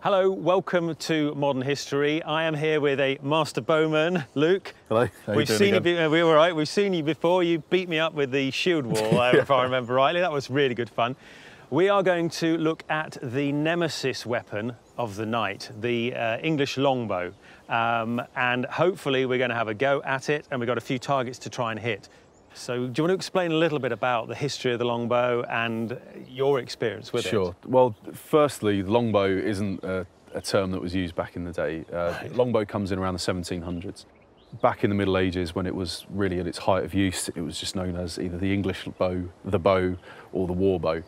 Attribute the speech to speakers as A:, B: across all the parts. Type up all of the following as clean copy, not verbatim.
A: Hello, welcome to Modern History. I am here with a master bowman, Luke.
B: Hello.
A: We've seen you. We were right. We've seen you before. You beat me up with the shield wall, if I remember rightly. That was really good fun. We are going to look at the nemesis weapon of the night, the English longbow, and hopefully we're going to have a go at it. And we've got a few targets to try and hit. So, do you want to explain a little bit about the history of the longbow and your experience with it?
B: Sure. Well, firstly, longbow isn't a term that was used back in the day.
A: Right.
B: Longbow comes in around the 1700s. Back in the Middle Ages, when it was really at its height of use, it was just known as either the English bow, the bow, or the war bow,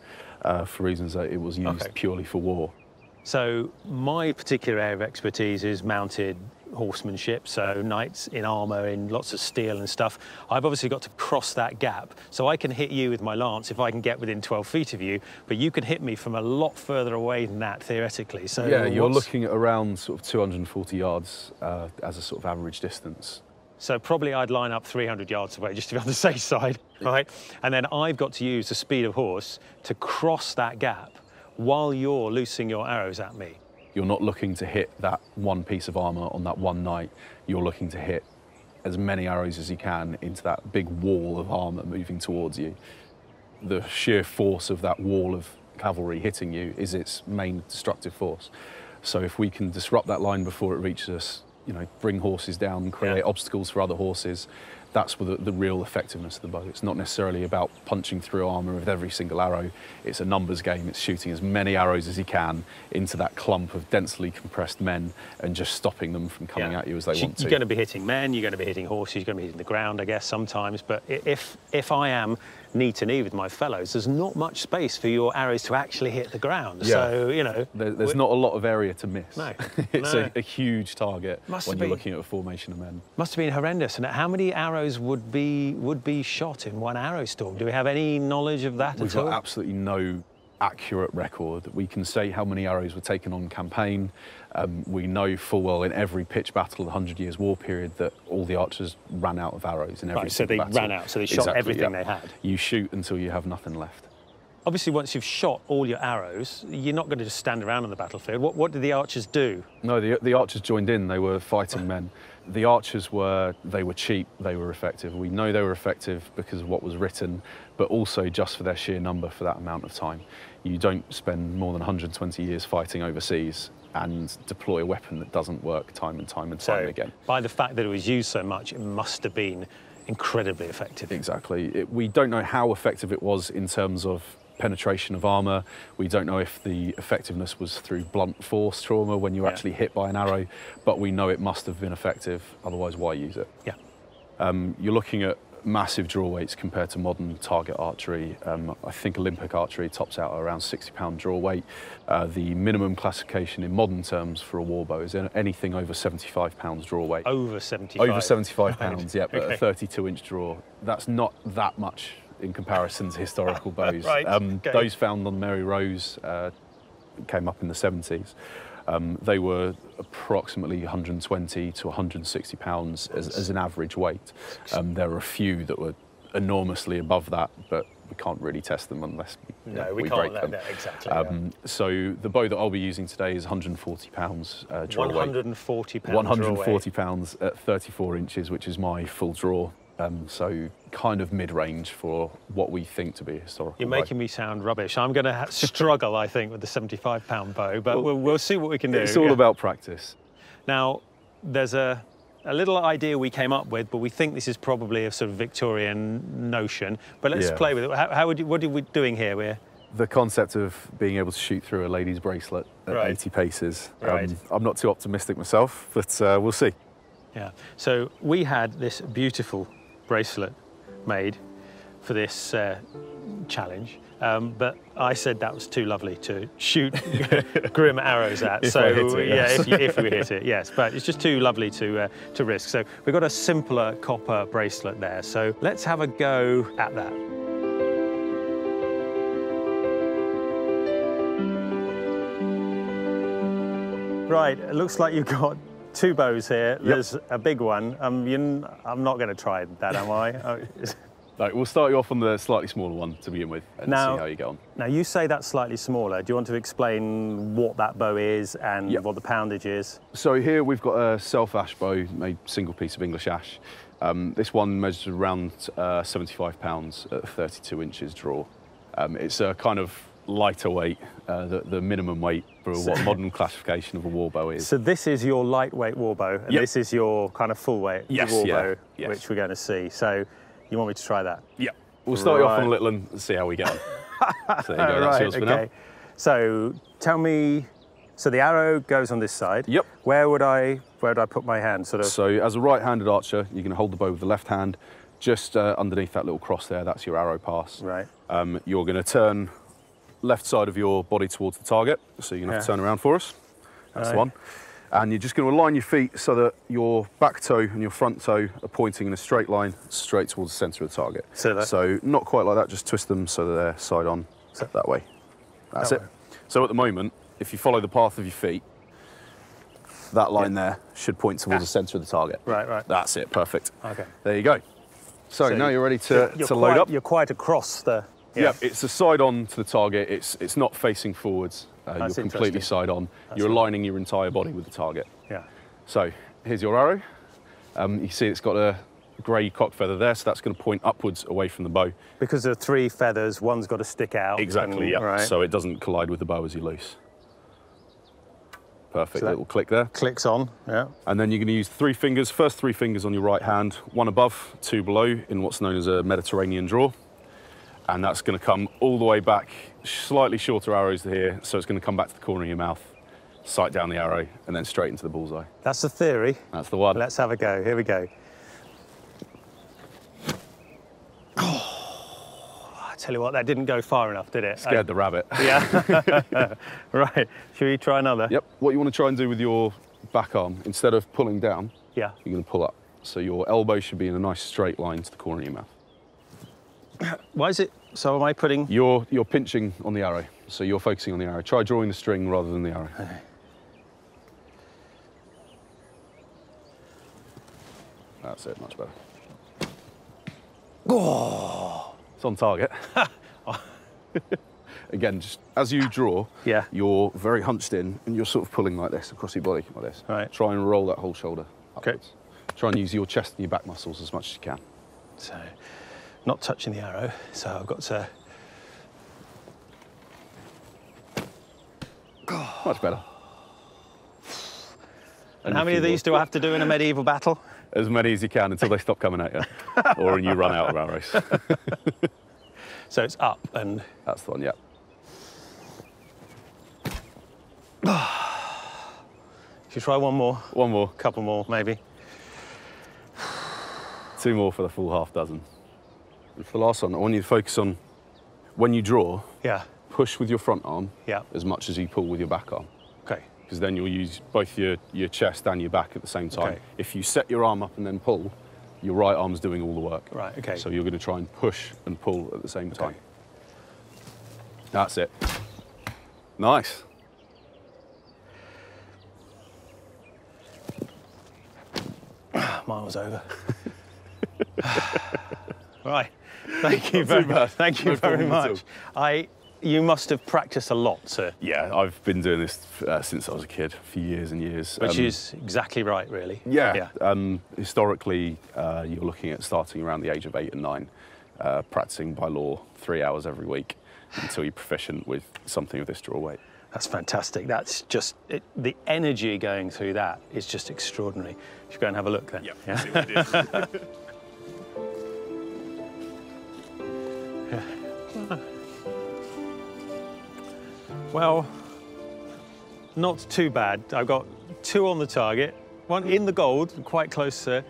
B: for reasons that it was used purely for war.
A: So, my particular area of expertise is mounted horsemanship, so knights in armour, in lots of steel and stuff. I've obviously got to cross that gap, so I can hit you with my lance if I can get within 12 feet of you, but you can hit me from a lot further away than that, theoretically. So
B: yeah, you're looking at around sort of 240 yards as a sort of average distance.
A: So probably I'd line up 300 yards away just to be on the safe side, right? And then I've got to use the speed of horse to cross that gap while you're loosing your arrows at me.
B: You're not looking to hit that one piece of armour on that one knight. You're looking to hit as many arrows as you can into that big wall of armour moving towards you. The sheer force of that wall of cavalry hitting you is its main destructive force. So if we can disrupt that line before it reaches us, you know, bring horses down, create obstacles for other horses, that's the real effectiveness of the bow. It's not necessarily about punching through armour with every single arrow. It's a numbers game. It's shooting as many arrows as you can into that clump of densely compressed men and just stopping them from coming at you as they want to.
A: You're going to be hitting men, you're going to be hitting horses, you're going to be hitting the ground, I guess, sometimes. But if I am knee to knee with my fellows, there's not much space for your arrows to actually hit the ground.
B: Yeah.
A: So, you know...
B: There's not a lot of area to miss.
A: No.
B: It's a huge target when you're looking at a formation of men.
A: Must have been horrendous. And how many arrows would be shot in one arrow storm? Do we have any knowledge of that at all?
B: We've got absolutely no accurate record. We can say how many arrows were taken on campaign. We know full well in every pitched battle of the 100 Years' War period that all the archers ran out of arrows in every single battle.
A: So they ran out, so they shot everything they had.
B: You shoot until you have nothing left.
A: Obviously, once you've shot all your arrows, you're not going to just stand around on the battlefield. What did the archers do?
B: No, the archers joined in. They were fighting men. The archers were cheap, they were effective. We know they were effective because of what was written, but also just for their sheer number for that amount of time. You don't spend more than 120 years fighting overseas and deploy a weapon that doesn't work time and time again.
A: By the fact that it was used so much, it must have been incredibly effective.
B: Exactly. We don't know how effective it was in terms of penetration of armour. We don't know if the effectiveness was through blunt force trauma when you're actually hit by an arrow, but we know it must have been effective, otherwise why use it?
A: Yeah.
B: You're looking at massive draw weights compared to modern target archery. I think Olympic archery tops out at around 60-pound draw weight. The minimum classification in modern terms for a war bow is anything over 75 pounds draw weight.
A: Over 75?
B: Over 75 pounds, yeah, but a 32-inch draw. That's not that much in comparison to historical bows. Those found on Mary Rose came up in the 70s. They were approximately 120 to 160 pounds as an average weight. There are a few that were enormously above that, but we can't really test them unless we break them.
A: No, exactly.
B: So the bow that I'll be using today is 140 pounds draw weight.
A: 140 pounds
B: 140 pounds at 34 inches, which is my full draw. So kind of mid-range for what we think to be a historical
A: You're making me sound rubbish. I'm going to struggle, I think, with the 75-pound bow, but we'll see what we can do.
B: It's all about practice.
A: Now, there's a little idea we came up with, but we think this is probably a sort of Victorian notion. But let's play with it. What are we doing here?
B: The concept of being able to shoot through a lady's bracelet at 80 paces. I'm not too optimistic myself, but we'll see.
A: Yeah. So we had this beautiful bracelet made for this challenge, but I said that was too lovely to shoot grim arrows at. If we hit it, yes. But it's just too lovely to risk. So we've got a simpler copper bracelet there. So let's have a go at that. Right. It looks like you've got two bows here. There's a big one. I'm not going to try that, am I?
B: Right, we'll start you off on the slightly smaller one to begin with and see how you get on.
A: Now, you say that's slightly smaller. Do you want to explain what that bow is and what the poundage is?
B: So here we've got a self-ash bow, made single piece of English ash. This one measures around 75 pounds at 32 inches draw. It's a kind of lighter weight, the minimum weight for what modern classification of a war bow is.
A: So this is your lightweight war bow, and this is your kind of full weight war bow, which we're going to see. So you want me to try that?
B: Yeah. We'll start you off on a little one and see how we get on. So there you go, that's yours for now.
A: So tell me, so the arrow goes on this side.
B: Yep.
A: Where would I put my hand, sort of?
B: So as a right-handed archer, you're going to hold the bow with the left hand, just underneath that little cross there, that's your arrow pass.
A: Right.
B: You're going to turn left side of your body towards the target, so you're going to have to turn around for us. That's the one. And you're just going to align your feet so that your back toe and your front toe are pointing in a straight line straight towards the centre of the target. So not quite like that, just twist them so that they're side on, that way. That's it. So at the moment, if you follow the path of your feet, that line there should point towards the centre of the target.
A: Right.
B: That's it, perfect.
A: Okay.
B: There you go. So now you're ready to load up.
A: You're quite across the...
B: Yeah, it's a side on to the target. It's not facing forwards. You're completely side on. You're aligning your entire body with the target.
A: Yeah.
B: So here's your arrow. You see it's got a grey cock feather there, so that's going to point upwards away from the bow.
A: Because there are 3 feathers, one's got to stick out.
B: Exactly, yeah. So it doesn't collide with the bow as you loose. Perfect, little click there.
A: Clicks on, yeah.
B: And then you're going to use 3 fingers, first 3 fingers on your right hand, 1 above, 2 below, in what's known as a Mediterranean draw. And that's going to come all the way back, slightly shorter arrows here, so it's going to come back to the corner of your mouth, sight down the arrow, and then straight into the bullseye.
A: That's the theory.
B: That's the one.
A: Let's have a go. Here we go. Oh, I tell you what, that didn't go far enough, did it?
B: Scared the rabbit.
A: Yeah. Right. Should we try another?
B: Yep. What you want to try and do with your back arm, instead of pulling down,
A: you're
B: going to pull up. So your elbow should be in a nice straight line to the corner of your mouth.
A: Why is it? So am I putting?
B: You're pinching on the arrow, so you're focusing on the arrow. Try drawing the string rather than the arrow.
A: Okay.
B: That's it, much better.
A: Oh,
B: it's on target. Again, just as you draw, you're very hunched in, and you're sort of pulling like this across your body, like this.
A: Right.
B: Try and roll that whole shoulder upwards. Try and use your chest and your back muscles as much as you can.
A: So. Not touching the arrow, so I've got to...
B: Much better.
A: And how many of these do I have to do in a medieval battle?
B: As many as you can until they stop coming at you, or you run out of arrows.
A: So it's up and...
B: That's the one, yeah.
A: Should we try one more?
B: One more.
A: Couple more, maybe.
B: 2 more for the full half dozen. For the last one, I want you to focus on, when you draw, push with your front arm as much as you pull with your back arm.
A: Okay.
B: Because then you'll use both your chest and your back at the same time. Okay. If you set your arm up and then pull, your right arm's doing all the work.
A: Right, okay.
B: So you're going to try and push and pull at the same time. That's it. Nice.
A: Mine was over. Right. Thank you very much. Thank you very much. You must have practiced a lot, sir.
B: Yeah, I've been doing this since I was a kid, for years and years.
A: Which is exactly right, really.
B: Yeah. Historically, you're looking at starting around the age of 8 and 9, practicing by law 3 hours every week until you're proficient with something of this draw weight.
A: That's fantastic. That's just, the energy going through that is just extraordinary. Should we go and have a look then?
B: Yeah, see what it is.
A: Well, not too bad. I've got 2 on the target, 1 in the gold, quite close to,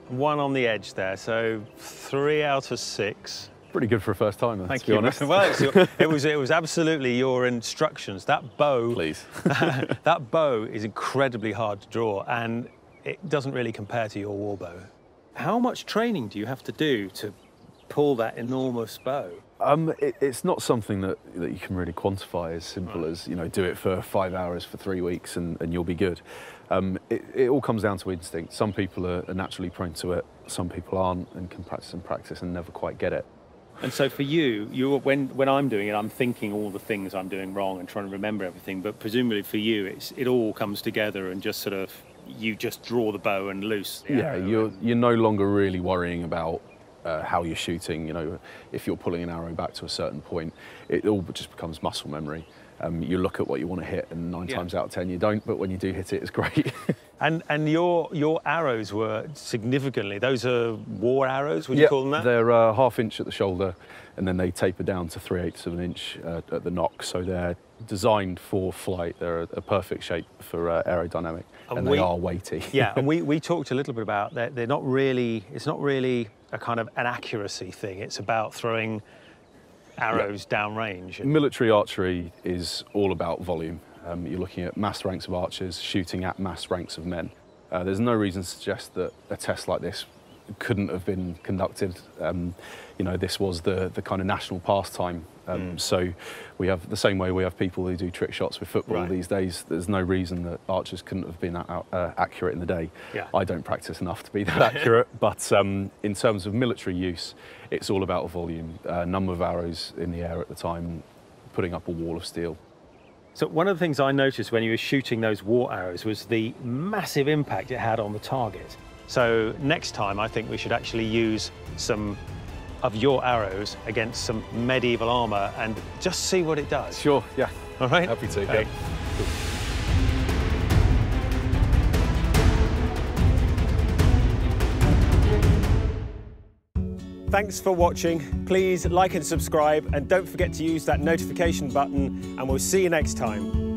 A: 1 on the edge there. So 3 out of 6.
B: Pretty good for a first time,
A: Thank
B: to be honest.
A: Well, it was absolutely your instructions. That bow,
B: please.
A: That bow is incredibly hard to draw, and it doesn't really compare to your war bow. How much training do you have to do to pull that enormous bow?
B: It's not something that you can really quantify as simple as, you know, do it for 5 hours for 3 weeks and you'll be good. It all comes down to instinct. Some people are naturally prone to it, some people aren't, and can practice and never quite get it.
A: And so for you, when I'm doing it, I'm thinking all the things I'm doing wrong and trying to remember everything, but presumably for you, it all comes together and just sort of, you just draw the bow and loose.
B: Yeah, you're no longer really worrying about how you're shooting. You know, if you're pulling an arrow back to a certain point, it all just becomes muscle memory. You look at what you want to hit, and 9 times out of 10 you don't, but when you do hit it, it's great.
A: And your arrows were significantly, those are war arrows, would you call them that?
B: They're 1/2 inch at the shoulder, and then they taper down to 3/8 of an inch at the nock, so they're designed for flight. They're a perfect shape for aerodynamic, and they are weighty.
A: Yeah, and we talked a little bit about that. It's not really a kind of an accuracy thing. It's about throwing arrows downrange.
B: Military archery is all about volume. You're looking at mass ranks of archers shooting at mass ranks of men. There's no reason to suggest that a test like this couldn't have been conducted. You know, this was the kind of national pastime. So we have the same way we have people who do trick shots with football these days. There's no reason that archers couldn't have been accurate in the day. Yeah. I don't practice enough to be that accurate, but in terms of military use, it's all about volume. Number of arrows in the air at the time, putting up a wall of steel.
A: So one of the things I noticed when you were shooting those war arrows was the massive impact it had on the target. So next time I think we should actually use some of your arrows against some medieval armour and just see what it does.
B: Sure, yeah.
A: All right?
B: Happy to,
A: okay.
B: Cool.
C: Thanks for watching. Please like and subscribe, and don't forget to use that notification button, and we'll see you next time.